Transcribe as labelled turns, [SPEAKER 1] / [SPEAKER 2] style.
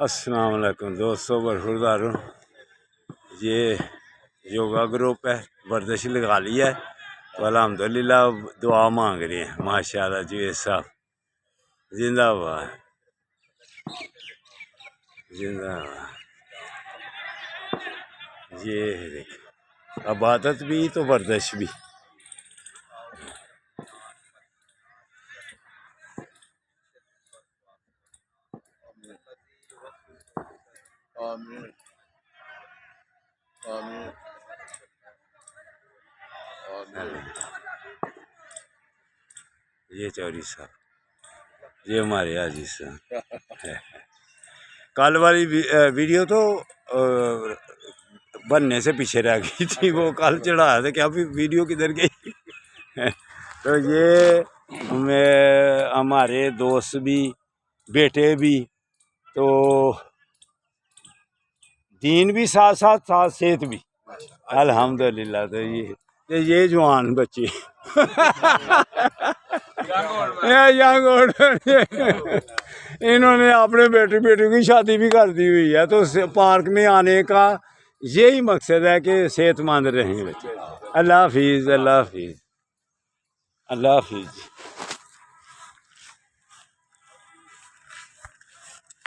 [SPEAKER 1] السلام علیکم دوستوں، برخوردار ہوں۔ یہ یوگا گروپ ہے، ورزش لگا لی ہے تو الحمدللہ دعا مانگ رہے ہیں۔ ماشاءاللہ جوید صاحب زندہ باد، زندہ باد۔ یہ دیکھ، عبادت بھی تو ورزش بھی۔
[SPEAKER 2] آمین آمین آمین۔
[SPEAKER 1] یہ چوری صاحب، یہ ہمارے حاجی صاحب۔ کل والی ویڈیو تو بننے سے پیچھے رہ گئی تھی، وہ کل چڑھایا تھا کہ ابھی ویڈیو کدھر گئی۔ تو یہ ہمارے دوست بھی، بیٹے بھی، تو دین بھی ساتھ ساتھ صحت بھی الحمدللہ۔ تو یہ جوان بچے ینگ انہوں نے اپنے بیٹے کی شادی بھی کر دی ہوئی ہے، تو پارک میں آنے کا یہی مقصد ہے کہ صحت مند رہیں بچے۔ اللہ حافظ، اللہ حافظ، اللہ حافظ۔